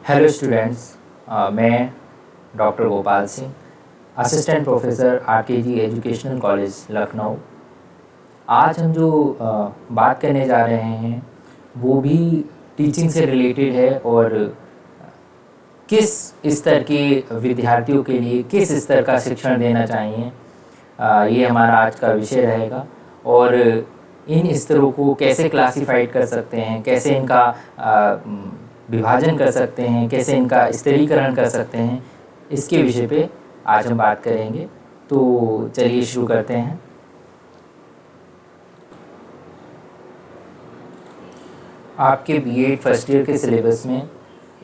Hello students, मैं doctor Gopal Singh, assistant professor RKG educational college Lucknow. आज हम जो बात करने जा रहे हैं वो भी टीचिंग से रिलेटेड है और किस स्तर के विद्यार्थियों के लिए किस स्तर का शिक्षण देना चाहिए, ये हमारा आज का विषय रहेगा। और इन स्तरों को कैसे क्लासिफाइड कर सकते हैं, कैसे इनका विभाजन कर सकते हैं, कैसे इनका स्तरीकरण कर सकते हैं, इसके विषय पे आज हम बात करेंगे। तो चलिए शुरू करते हैं। आपके बीएड फर्स्ट ईयर के सिलेबस में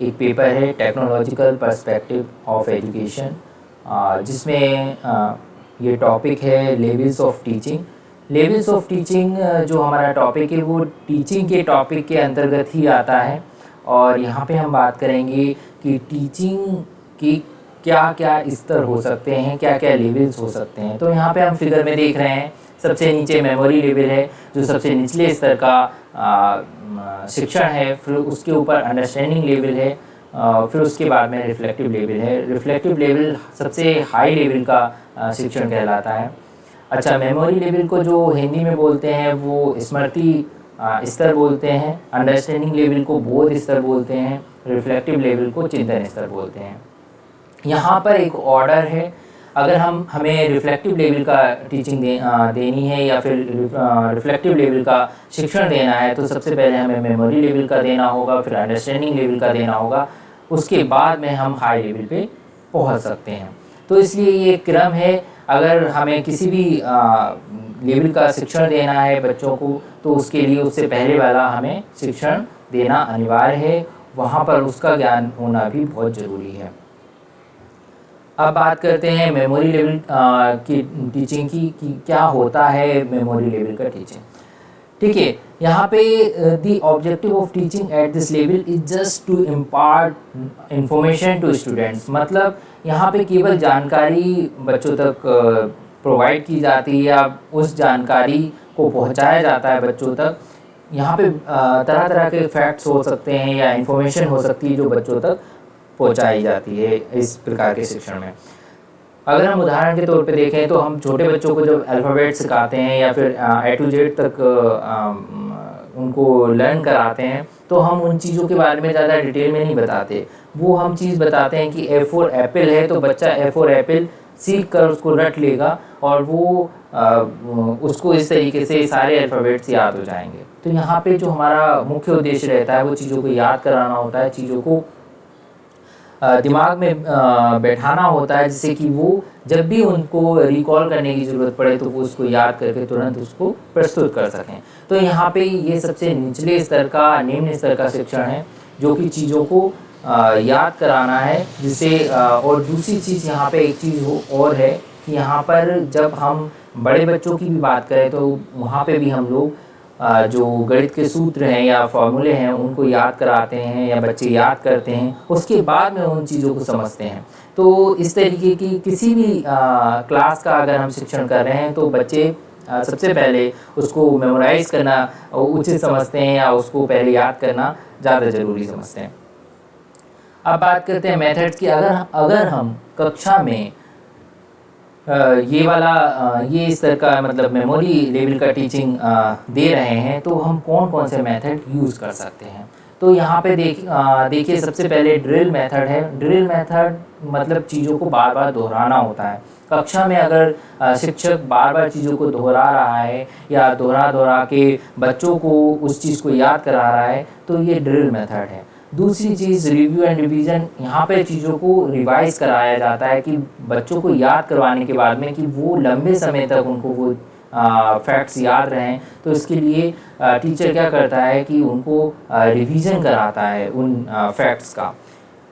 एक पेपर है टेक्नोलॉजिकल पर्सपेक्टिव ऑफ एजुकेशन, जिसमें ये टॉपिक है levels of teaching. Levels of teaching जो हमारा टॉपिक है वो टीचिंग के टॉपिक के अंतर्गत ही आता है। और यहाँ पे हम बात करेंगे कि टीचिंग की क्या क्या स्तर हो सकते हैं, क्या क्या लेवल्स हो सकते हैं। तो यहाँ पे हम फिगर में देख रहे हैं, सबसे नीचे मेमोरी लेवल है जो सबसे निचले स्तर का शिक्षण है, फिर उसके ऊपर अंडरस्टैंडिंग लेवल है, फिर उसके बाद में रिफ्लेक्टिव लेवल है। रिफ्लेक्टिव लेवल सबसे हाई लेवल का शिक्षण कहलाता है। अच्छा, मेमोरी लेवल को जो हिंदी में बोलते हैं वो स्मृति स्तर बोलते हैं, अंडरस्टैंडिंग लेवल को बोध स्तर बोलते हैं, रिफ्लेक्टिव लेवल को चिंतन स्तर बोलते हैं। यहाँ पर एक ऑर्डर है, अगर हमें रिफ्लेक्टिव लेवल का टीचिंग देनी है या फिर रिफ्लेक्टिव लेवल का शिक्षण देना है तो सबसे पहले हमें मेमोरी लेवल का देना होगा, फिर अंडरस्टैंडिंग लेवल का देना होगा, उसके बाद में हम हाई लेवल पे पहुँच सकते हैं। तो इसलिए ये क्रम है। अगर हमें किसी भी लेवल का शिक्षण देना है बच्चों को तो उसके लिए उससे पहले वाला हमें शिक्षण देना अनिवार्य है, वहाँ पर उसका ज्ञान होना भी बहुत ज़रूरी है। अब बात करते हैं मेमोरी लेवल की टीचिंग की कि क्या होता है मेमोरी लेवल का टीचिंग। ठीक है, यहाँ पे the objective of teaching at this level is just to impart information to students. मतलब यहाँ पे केवल जानकारी बच्चों तक प्रोवाइड की जाती है या उस जानकारी को पहुँचाया जाता है बच्चों तक। यहाँ पे तरह तरह के फैक्ट्स हो सकते हैं या इन्फॉर्मेशन हो सकती है जो बच्चों तक पहुँचाई जाती है इस प्रकार के शिक्षण में। अगर हम उदाहरण के तौर पे देखें तो हम छोटे बच्चों को जब अल्फ़ाबेट सिखाते हैं या फिर A to Z तक उनको लर्न कराते हैं तो हम उन चीज़ों के बारे में ज़्यादा डिटेल में नहीं बताते। वो हम चीज़ बताते हैं कि A for एप्पल है तो बच्चा A for एप्पल सीख कर उसको रट लेगा और वो उसको इस तरीके से सारे अल्फ़ाबेट्स याद हो जाएंगे। तो यहाँ पे जो हमारा मुख्य उद्देश्य रहता है वो चीज़ों को याद कराना होता है, चीज़ों को दिमाग में बैठाना होता है, जिससे कि वो जब भी उनको रिकॉल करने की ज़रूरत पड़े तो वो उसको याद करके तुरंत उसको प्रस्तुत कर सकें। तो यहाँ पे ये सबसे निचले स्तर का, निम्न स्तर का शिक्षण है जो कि चीज़ों को याद कराना है, जिससे और दूसरी चीज़ यहाँ पे एक चीज़ और है कि यहाँ पर जब हम बड़े बच्चों की भी बात करें तो वहाँ पे भी हम लोग जो गणित के सूत्र हैं या फॉर्मूले हैं उनको याद कराते हैं या बच्चे याद करते हैं, उसके बाद में उन चीज़ों को समझते हैं। तो इस तरीके की किसी भी क्लास का अगर हम शिक्षण कर रहे हैं तो बच्चे सबसे पहले उसको मेमोराइज़ करना उचित समझते हैं या उसको पहले याद करना ज़्यादा ज़रूरी समझते हैं। अब बात करते हैं मेथड्स की। अगर हम कक्षा में ये स्तर का मतलब मेमोरी लेवल का टीचिंग दे रहे हैं तो हम कौन कौन से मेथड यूज़ कर सकते हैं। तो यहाँ पे देखिए सबसे पहले ड्रिल मेथड है। ड्रिल मेथड मतलब चीज़ों को बार बार दोहराना होता है। कक्षा में अगर शिक्षक बार बार चीज़ों को दोहरा रहा है या दोहरा के बच्चों को उस चीज़ को याद करा रहा है तो ये ड्रिल मेथड है। दूसरी चीज़ रिव्यू एंड रिवीजन। यहाँ पे चीज़ों को रिवाइज कराया जाता है कि बच्चों को याद करवाने के बाद में कि वो लंबे समय तक उनको वो फैक्ट्स याद रहें, तो इसके लिए टीचर क्या करता है कि उनको रिवीजन कराता है उन फैक्ट्स का।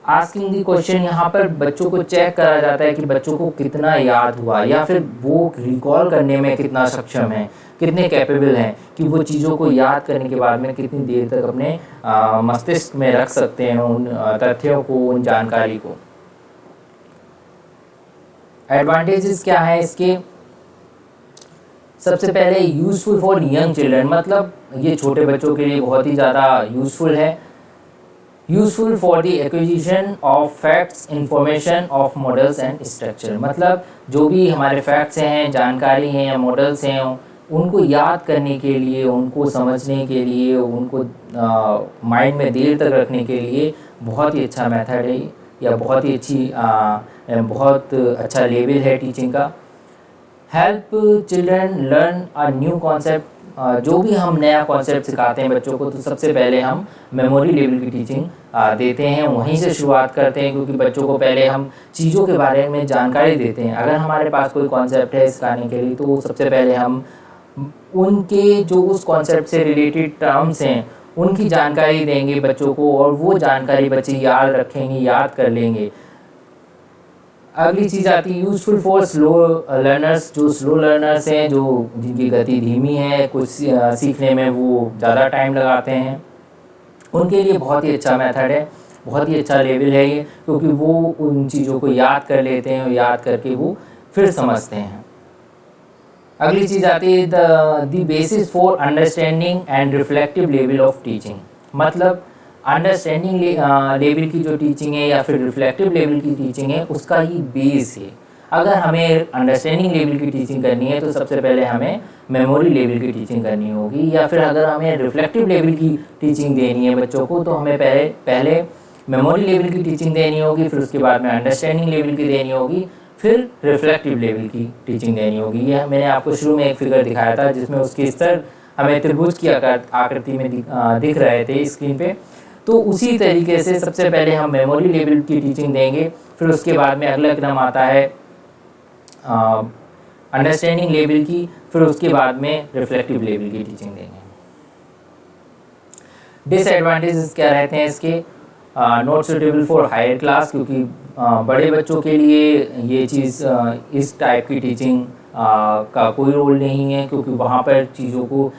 आस्किंग दी क्वेश्चन, यहाँ पर बच्चों को चेक करा जाता है कि बच्चों को कितना याद हुआ या फिर वो रिकॉल करने में कितना सक्षम है, कितने कैपेबल हैं कि वो चीज़ों को याद करने के बाद में कितनी देर तक अपने मस्तिष्क में रख सकते हैं उन तथ्यों को, उन जानकारी को। एडवांटेजेस क्या है इसके? सबसे पहले यूज़फुल फॉर यंग चिल्ड्रन, मतलब ये छोटे बच्चों के लिए बहुत ही ज़्यादा यूज़फुल है। Useful for the acquisition of facts, information of models and structure. मतलब जो भी हमारे फैक्ट्स हैं, जानकारी हैं या मॉडल्स हैं, उनको याद करने के लिए, उनको समझने के लिए, उनको माइंड में देर तक रखने के लिए बहुत ही अच्छा मेथड है या बहुत ही बहुत अच्छा लेवल है टीचिंग का। Help children learn a new concept. जो भी हम नया कॉन्सेप्ट सिखाते हैं बच्चों को, तो सबसे पहले हम मेमोरी लेवल की टीचिंग देते हैं, वहीं से शुरुआत करते हैं, क्योंकि बच्चों को पहले हम चीज़ों के बारे में जानकारी देते हैं। अगर हमारे पास कोई कॉन्सेप्ट है सिखाने के लिए, तो सबसे पहले हम उनके जो उस कॉन्सेप्ट से रिलेटेड टर्म्स हैं उनकी जानकारी देंगे बच्चों को, और वो जानकारी बच्चे याद रखेंगे, याद कर लेंगे। अगली चीज़ आती है यूज़फुल फॉर स्लो लर्नर्स। जो स्लो लर्नर्स हैं, जो जिनकी गति धीमी है, कुछ सीखने में वो ज़्यादा टाइम लगाते हैं, उनके लिए बहुत ही अच्छा मेथड है, बहुत ही अच्छा लेवल है ये, क्योंकि वो उन चीज़ों को याद कर लेते हैं और याद करके वो फिर समझते हैं। अगली चीज़ आती है the basis for understanding and reflective level of teaching. मतलब अंडरस्टैंडिंग लेवल की जो टीचिंग है या फिर रिफ्लेक्टिव लेवल की टीचिंग है, उसका ही बेस है। अगर हमें अंडरस्टैंडिंग लेवल की टीचिंग करनी है, तो सबसे पहले हमें मेमोरी लेवल की टीचिंग करनी होगी, या फिर अगर हमें रिफ्लेक्टिव लेवल की टीचिंग देनी है बच्चों को, तो हमें पहले मेमोरी लेवल की टीचिंग देनी होगी, फिर उसके बाद में अंडरस्टैंडिंग लेवल की देनी होगी, फिर रिफ्लेक्टिव लेवल की टीचिंग देनी होगी। यह मैंने आपको शुरू में एक फिगर दिखाया था, जिसमें उसके स्तर हमें त्रिभुज की आकृति में दिख रहे थे स्क्रीन पे। तो उसी तरीके से सबसे पहले हम मेमोरी लेवल की टीचिंग देंगे, फिर उसके बाद में अगला क्रम आता है अंडरस्टैंडिंग लेवल की, फिर उसके बाद में रिफ्लेक्टिव लेवल की टीचिंग देंगे। डिसएडवांटेजेस क्या रहते हैं इसके? Not suitable for higher class, क्योंकि बड़े बच्चों के लिए ये चीज़ इस टाइप की टीचिंग का कोई रोल नहीं है, क्योंकि वहाँ पर चीज़ों को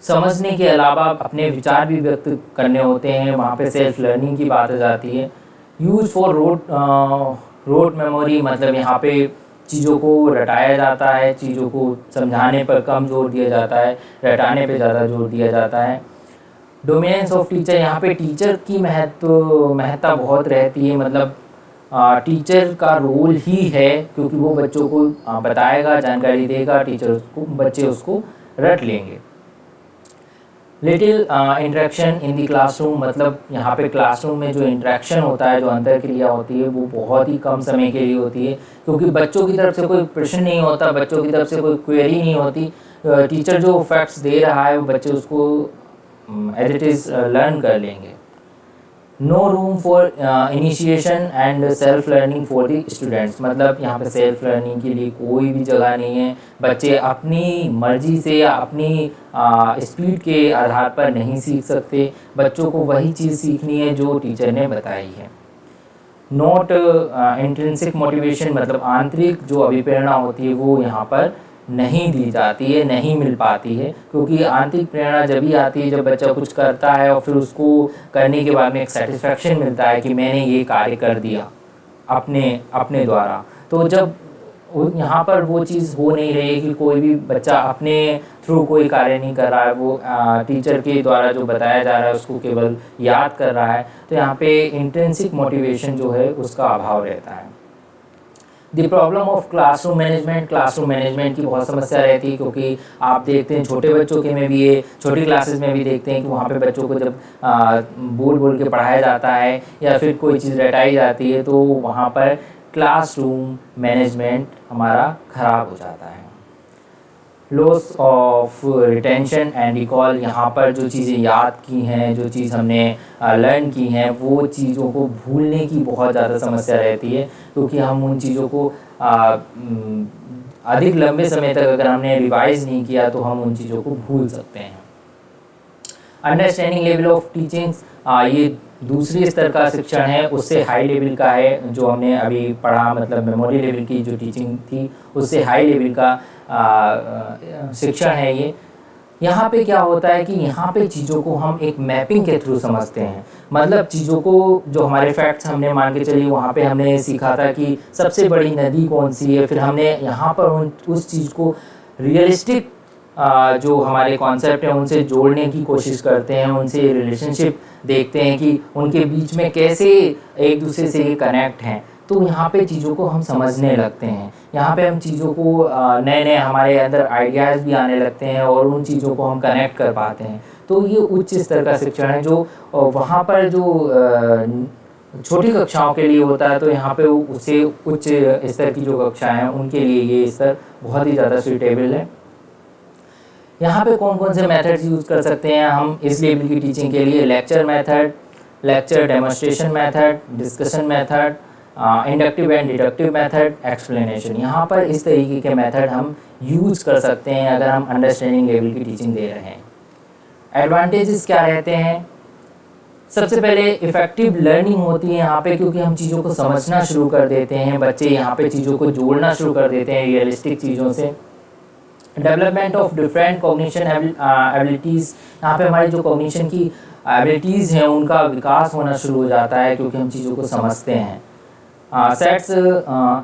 समझने के अलावा अपने विचार भी व्यक्त करने होते हैं, वहाँ पे सेल्फ लर्निंग की बात आ जाती है। यूज़ फॉर रोट मेमोरी, मतलब यहाँ पे चीज़ों को रटाया जाता है, चीज़ों को समझाने पर कम जोर दिया जाता है, रटाने पे ज़्यादा जोर दिया जाता है। डोमिनेंस ऑफ टीचर, यहाँ पे टीचर की महत्ता बहुत रहती है, मतलब टीचर का रोल ही है, क्योंकि वो बच्चों को बताएगा, जानकारी देगा, बच्चे उसको रट लेंगे। Little interaction in the classroom, मतलब यहाँ पे क्लासरूम में जो इंटरेक्शन होता है, जो अंतर क्रिया होती है, वो बहुत ही कम समय के लिए होती है, क्योंकि बच्चों की तरफ से कोई प्रश्न नहीं होता, बच्चों की तरफ से कोई क्वेरी नहीं होती। टीचर जो फैक्ट्स दे रहा है, वो बच्चे उसको एज इट इज़ लर्न कर लेंगे। No room for initiation and self learning for the students, मतलब यहाँ पे सेल्फ लर्निंग के लिए कोई भी जगह नहीं है। बच्चे अपनी मर्जी से या अपनी स्पीड के आधार पर नहीं सीख सकते, बच्चों को वही चीज़ सीखनी है जो टीचर ने बताई है। नॉट इंट्रिंसिक मोटिवेशन, मतलब आंतरिक जो अभिप्रेरणा होती है वो यहाँ पर नहीं दी जाती है, नहीं मिल पाती है, क्योंकि आंतरिक प्रेरणा जब भी आती है जब बच्चा कुछ करता है और फिर उसको करने के बाद में एक सेटिस्फैक्शन मिलता है कि मैंने ये कार्य कर दिया अपने द्वारा। तो जब यहाँ पर वो चीज़ हो नहीं रही है कि कोई भी बच्चा अपने थ्रू कोई कार्य नहीं कर रहा है, वो टीचर के द्वारा जो बताया जा रहा है उसको केवल याद कर रहा है, तो यहाँ पे इंट्रिंसिक मोटिवेशन जो है उसका अभाव रहता है। The problem of classroom management, classroom management की बहुत समस्या रहती है, क्योंकि आप देखते हैं छोटे बच्चों के में भी ये छोटी क्लासेस में भी देखते हैं कि वहाँ पे बच्चों को जब बोल के पढ़ाया जाता है या फिर कोई चीज़ रटाई जाती है, तो वहाँ पर क्लासरूम मैनेजमेंट हमारा ख़राब हो जाता है। Loss of retention and recall, यहाँ पर जो चीज़ें याद की हैं, जो चीज़ हमने लर्न की हैं, वो चीज़ों को भूलने की बहुत ज़्यादा समस्या रहती है, क्योंकि हम उन चीज़ों को अधिक लंबे समय तक अगर हमने रिवाइज नहीं किया तो हम उन चीज़ों को भूल सकते हैं। अंडरस्टैंडिंग लेवल ऑफ टीचिंग्स, ये दूसरी स्तर का शिक्षण है, उससे हाई लेवल का है जो हमने अभी पढ़ा, मतलब मेमोरी लेवल की जो टीचिंग थी उससे हाई लेवल का शिक्षण है ये। यहाँ पे क्या होता है कि यहाँ पे चीज़ों को हम एक मैपिंग के थ्रू समझते हैं, मतलब चीज़ों को जो हमारे फैक्ट्स हमने मान के चलिए, वहाँ पे हमने सीखा था कि सबसे बड़ी नदी कौन सी है, फिर हमने यहाँ पर उस चीज़ को रियलिस्टिक जो हमारे कॉन्सेप्ट हैं उनसे जोड़ने की कोशिश करते हैं, उनसे रिलेशनशिप देखते हैं कि उनके बीच में कैसे एक दूसरे से ये कनेक्ट हैं, तो यहाँ पे चीज़ों को हम समझने लगते हैं। यहाँ पे हम चीज़ों को नए नए हमारे अंदर आइडियाज़ भी आने लगते हैं और उन चीज़ों को हम कनेक्ट कर पाते हैं। तो ये उच्च स्तर का शिक्षण है जो वहाँ पर जो छोटी कक्षाओं के लिए होता है, तो यहाँ पे उससे उच्च स्तर की जो कक्षाएं हैं उनके लिए ये स्तर बहुत ही ज़्यादा सूटेबल है। यहाँ पे कौन कौन से मेथड्स यूज़ कर सकते हैं हम इस लेवल की टीचिंग के लिए? Lecture method, lecture demonstration method, discussion method, inductive and deductive method, explanation. यहाँ पर इस तरीके के मेथड हम यूज़ कर सकते हैं अगर हम अंडरस्टैंडिंग लेवल की टीचिंग दे रहे हैं। एडवांटेजेस क्या रहते हैं? सबसे पहले इफ़ेक्टिव लर्निंग होती है यहाँ पे, क्योंकि हम चीज़ों को समझना शुरू कर देते हैं, बच्चे यहाँ पे चीज़ों को जोड़ना शुरू कर देते हैं रियलिस्टिक चीज़ों से। Development of different cognition abilities, यहाँ पे हमारी जो कॉग्निशन की एबिलिटीज़ हैं उनका विकास होना शुरू हो जाता है क्योंकि हम चीज़ों को समझते हैं। Sets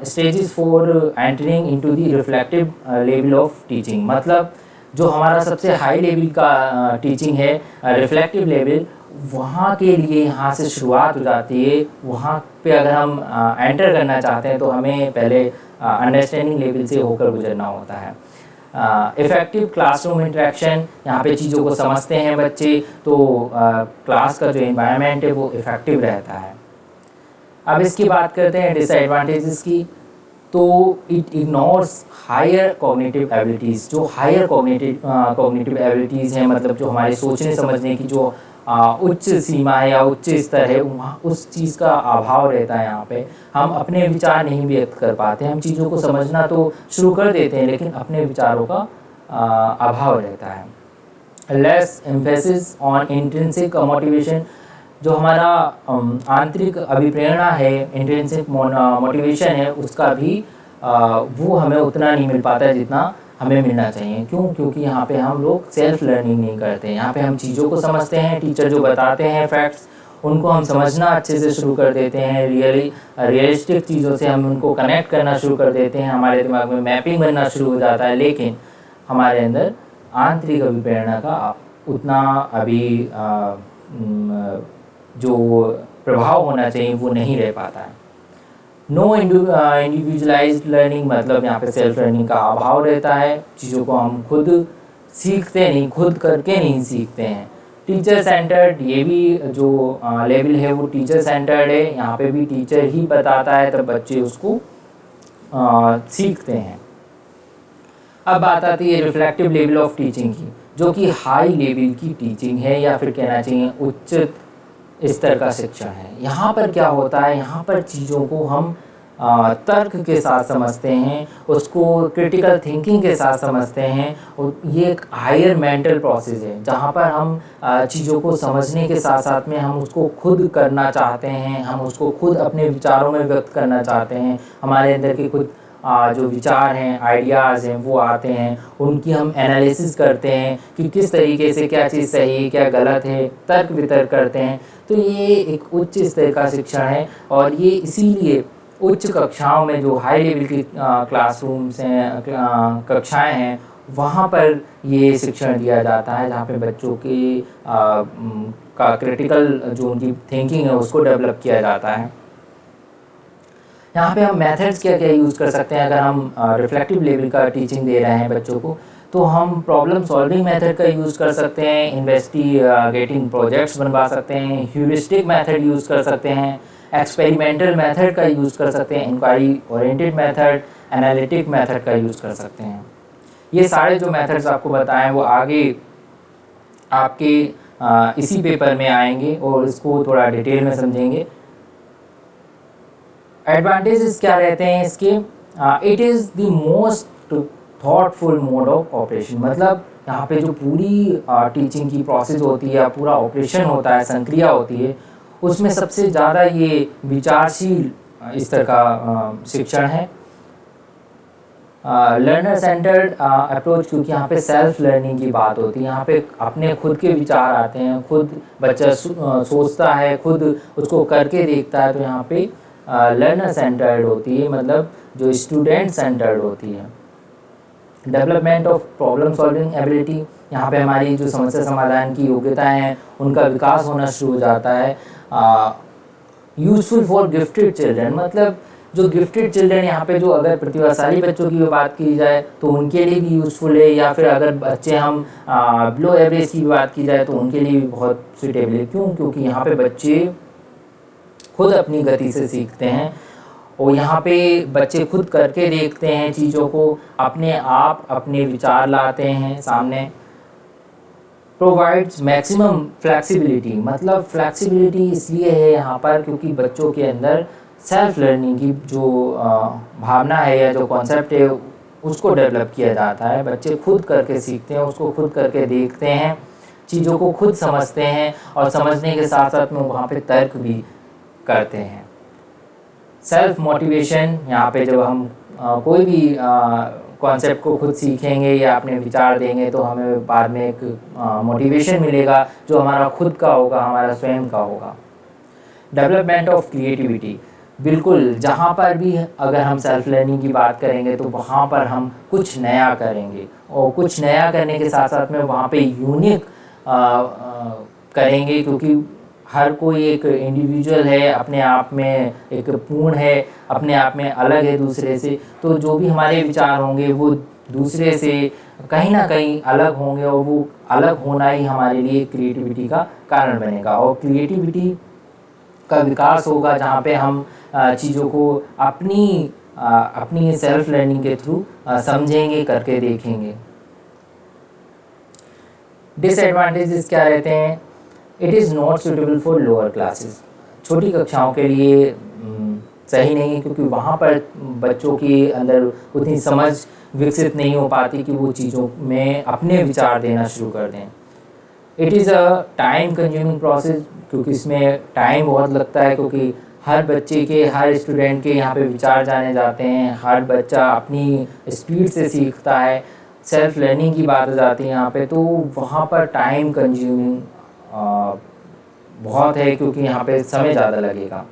stages for entering into the reflective level of teaching, मतलब जो हमारा सबसे हाई लेवल का टीचिंग है रिफ्लेक्टिव लेवल, वहाँ के लिए यहाँ से शुरुआत हो जाती है। वहाँ पे अगर हम एंटर करना चाहते हैं तो हमें पहले अंडरस्टैंडिंग लेवल से होकर गुजरना होता है। इफ़ेक्टिव क्लासरूम इंटरेक्शन, यहाँ पे चीज़ों को समझते हैं बच्चे तो क्लास का जो एनवायरनमेंट है वो इफ़ेक्टिव रहता है। अब इसकी बात करते हैं डिसएडवांटेजेस की, तो it ignores higher cognitive abilities. जो हायर कॉग्निटिव एबिलिटीज़ हैं, मतलब जो हमारे सोचने समझने की जो उच्च सीमा है या उच्च स्तर है, वहाँ उस चीज़ का अभाव रहता है। यहाँ पे हम अपने विचार नहीं व्यक्त कर पाते, हम चीज़ों को समझना तो शुरू कर देते हैं लेकिन अपने विचारों का अभाव रहता है। Less emphasis on intrinsic motivation, जो हमारा आंतरिक अभिप्रेरणा है, इंट्रिंसिक मोटिवेशन है, उसका भी वो हमें उतना नहीं मिल पाता है जितना हमें मिलना चाहिए। क्यों? क्योंकि यहाँ पे हम लोग सेल्फ लर्निंग नहीं करते हैं। यहाँ पे हम चीज़ों को समझते हैं, टीचर जो बताते हैं फैक्ट्स उनको हम समझना अच्छे से शुरू कर देते हैं, रियलिस्टिक चीज़ों से हम उनको कनेक्ट करना शुरू कर देते हैं, हमारे दिमाग में मैपिंग बनना शुरू हो जाता है, लेकिन हमारे अंदर आंतरिक अभिप्रेरणा का उतना अभी जो प्रभाव होना चाहिए वो नहीं रह पाता है। नो इंडिविजुअलाइज्ड लर्निंग, मतलब यहाँ पे सेल्फ लर्निंग का अभाव रहता है। चीज़ों को हम खुद सीखते नहीं, खुद करके नहीं सीखते हैं। टीचर सेंटर्ड, ये भी जो लेवल है वो टीचर सेंटर्ड है। यहाँ पे भी टीचर ही बताता है तब बच्चे उसको सीखते हैं। अब बात आती है रिफ्लेक्टिव लेवल ऑफ टीचिंग की, जो कि हाई लेवल की टीचिंग है या फिर कहना चाहिए उच्च स्तर का शिक्षण है। यहाँ पर क्या होता है, यहाँ पर चीज़ों को हम तर्क के साथ समझते हैं, उसको क्रिटिकल थिंकिंग के साथ समझते हैं, और ये एक हायर मेंटल प्रोसेस है जहाँ पर हम चीज़ों को समझने के साथ साथ में हम उसको खुद करना चाहते हैं, हम उसको खुद अपने विचारों में व्यक्त करना चाहते हैं। हमारे अंदर के खुद जो विचार हैं, आइडियाज़ हैं, वो आते हैं, उनकी हम एनालिसिस करते हैं कि किस तरीके से क्या चीज़ सही है, क्या गलत है, तर्क वितर्क करते हैं। तो ये एक उच्च स्तर का शिक्षण है, और ये इसीलिए उच्च कक्षाओं में जो हाई लेवल की क्लासरूम्स हैं, कक्षाएं हैं, वहाँ पर ये शिक्षण दिया जाता है, जहाँ पे बच्चों की का क्रिटिकल जो उनकी थिंकिंग है उसको डेवलप किया जाता है। यहाँ पे हम मेथड्स क्या क्या यूज़ कर सकते हैं अगर हम रिफ्लेक्टिव लेवल का टीचिंग दे रहे हैं बच्चों को, तो हम प्रॉब्लम सॉल्विंग मेथड का यूज़ कर सकते हैं, इन्वेस्टिगेटिंग प्रोजेक्ट्स बनवा सकते हैं, ह्यूरिस्टिक मेथड यूज़ कर सकते हैं, एक्सपेरिमेंटल मेथड का यूज़ कर सकते हैं, inquiry oriented method, analytic method का यूज़ कर सकते हैं। ये सारे जो मेथड्स आपको बताएं वो आगे आपके इसी पेपर में आएंगे और इसको थोड़ा डिटेल में समझेंगे। एडवांटेजेस क्या रहते हैं इसके? It is the most thoughtful mode of operation, मतलब यहाँ पे जो पूरी टीचिंग की प्रोसेस होती है, पूरा ऑपरेशन होता है, संक्रिया होती है, उसमें सबसे ज़्यादा ये विचारशील स्तर का शिक्षण है। लर्नर सेंटर्ड अप्रोच, क्योंकि यहाँ पे सेल्फ लर्निंग की बात होती है, यहाँ पे अपने खुद के विचार आते हैं, खुद बच्चा सोचता है, खुद उसको करके देखता है, तो यहाँ पे लर्नर सेंटर्ड होती है, मतलब जो स्टूडेंट सेंटर्ड होती है। Development of problem solving ability, यहाँ पे हमारी जो समस्या समाधान की योग्यताएं हैं उनका विकास होना शुरू हो जाता है। यूज़फुल फॉर गिफ्टेड चिल्ड्रन, मतलब जो गिफ्टेड चिल्ड्रन यहाँ पे जो अगर प्रतिभाशाली बच्चों की बात की जाए तो उनके लिए भी यूज़फुल है, या फिर अगर बच्चे हम बिलो एवरेज की बात की जाए तो उनके लिए भी बहुत सुटेबल है। क्यों? क्योंकि यहाँ पे बच्चे खुद अपनी गति से सीखते हैं और यहाँ पे बच्चे खुद करके देखते हैं चीज़ों को, अपने आप अपने विचार लाते हैं सामने। प्रोवाइड्स मैक्सिमम फ्लैक्सिबिलिटी, मतलब फ्लैक्सिबिलिटी इसलिए है यहाँ पर क्योंकि बच्चों के अंदर सेल्फ लर्निंग की जो भावना है या जो कॉन्सेप्ट है उसको डेवलप किया जाता है। बच्चे खुद करके सीखते हैं, उसको खुद करके देखते हैं, चीज़ों को खुद समझते हैं और समझने के साथ साथ में वहाँ पे तर्क भी करते हैं। सेल्फ मोटिवेशन, यहाँ पे जब हम कोई भी कॉन्सेप्ट को खुद सीखेंगे या अपने विचार देंगे तो हमें बाद में एक मोटिवेशन मिलेगा जो हमारा खुद का होगा, हमारा स्वयं का होगा। डेवलपमेंट ऑफ क्रिएटिविटी, बिल्कुल जहाँ पर भी अगर हम सेल्फ लर्निंग की बात करेंगे तो वहाँ पर हम कुछ नया करेंगे और कुछ नया करने के साथ साथ में वहाँ पे यूनिक करेंगे, क्योंकि हर कोई एक इंडिविजुअल है, अपने आप में एक पूर्ण है, अपने आप में अलग है दूसरे से। तो जो भी हमारे विचार होंगे वो दूसरे से कहीं ना कहीं अलग होंगे और वो अलग होना ही हमारे लिए क्रिएटिविटी का कारण बनेगा। और क्रिएटिविटी का विकास होगा जहाँ पे हम चीज़ों को अपनी सेल्फ लर्निंग के थ्रू समझेंगे, करके देखेंगे। डिसएडवांटेजेस क्या रहते हैं? It is not suitable for lower classes, छोटी कक्षाओं के लिए सही नहीं है क्योंकि वहाँ पर बच्चों के अंदर उतनी समझ विकसित नहीं हो पाती कि वो चीज़ों में अपने विचार देना शुरू कर दें। It is a time consuming process, क्योंकि इसमें टाइम बहुत लगता है, क्योंकि हर बच्चे के, हर स्टूडेंट के यहाँ पे विचार जाने जाते हैं, हर बच्चा अपनी स्पीड से सीखता है। सेल्फ लर्निंग की बात आ जाती है यहाँ पे, तो वहाँ पर टाइम कंज्यूमिंग बहुत है क्योंकि यहाँ पे समय ज़्यादा लगेगा।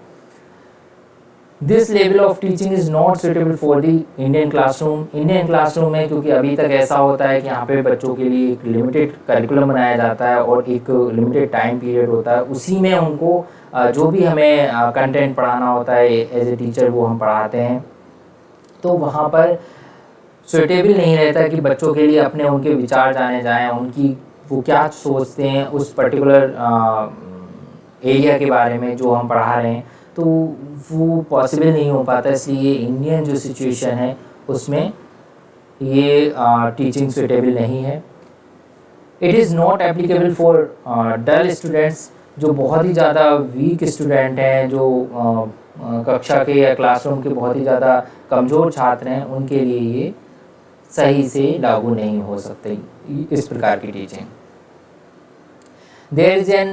This level of teaching is not suitable for the Indian classroom. Indian classroom में क्योंकि अभी तक ऐसा होता है कि यहाँ पे बच्चों के लिए एक लिमिटेड करिकुलम बनाया जाता है और एक लिमिटेड टाइम पीरियड होता है, उसी में उनको जो भी हमें कंटेंट पढ़ाना होता है एज ए टीचर वो हम पढ़ाते हैं। तो वहाँ पर सुटेबल नहीं रहता कि बच्चों के लिए अपने उनके विचार जाने जाएँ, उनकी वो क्या सोचते हैं उस पर्टिकुलर एरिया के बारे में जो हम पढ़ा रहे हैं, तो वो पॉसिबल नहीं हो पाता। इसलिए इंडियन जो सिचुएशन है उसमें ये टीचिंग सुटेबल नहीं है। It is not applicable for dull students, जो बहुत ही ज़्यादा वीक स्टूडेंट हैं, जो कक्षा के या क्लासरूम के बहुत ही ज़्यादा कमज़ोर छात्र हैं, उनके लिए ये सही से लागू नहीं हो सकते इस प्रकार की teaching. There is an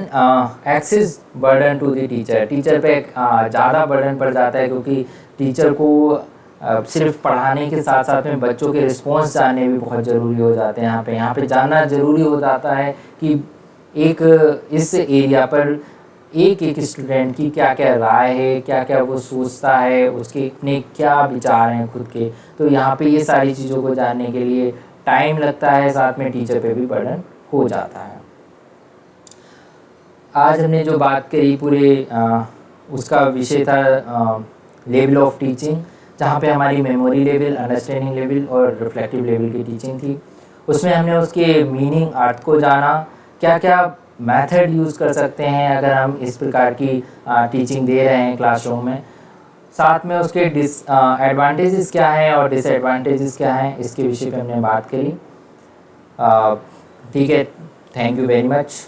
excess burden to the teacher, teacher पे ज़्यादा बर्डन पड़ जाता है क्योंकि टीचर को सिर्फ पढ़ाने के साथ साथ में बच्चों के रिस्पॉन्स जानने भी बहुत ज़रूरी हो जाते हैं। यहाँ पे जानना ज़रूरी हो जाता है कि एक इस एरिया पर एक स्टूडेंट की क्या क्या राय है, क्या क्या वो सोचता है, उसके अपने क्या विचार हैं खुद के। तो यहाँ पे ये सारी चीज़ों को जानने के लिए टाइम लगता है, साथ में टीचर पे भी बर्डन हो जाता है। आज हमने जो बात करी पूरे उसका विषय था लेवल ऑफ टीचिंग, जहाँ पे हमारी मेमोरी लेवल, अंडरस्टैंडिंग लेवल और रिफ्लेक्टिव लेवल की टीचिंग थी। उसमें हमने उसके मीनिंग, अर्थ को जाना, क्या क्या मेथड यूज़ कर सकते हैं अगर हम इस प्रकार की टीचिंग दे रहे हैं क्लासरूम में, साथ में उसके एडवांटेजेस क्या हैं और डिसएडवांटेजेस क्या हैं, इसके विषय पे हमने बात करी। ठीक है, थैंक यू वेरी मच।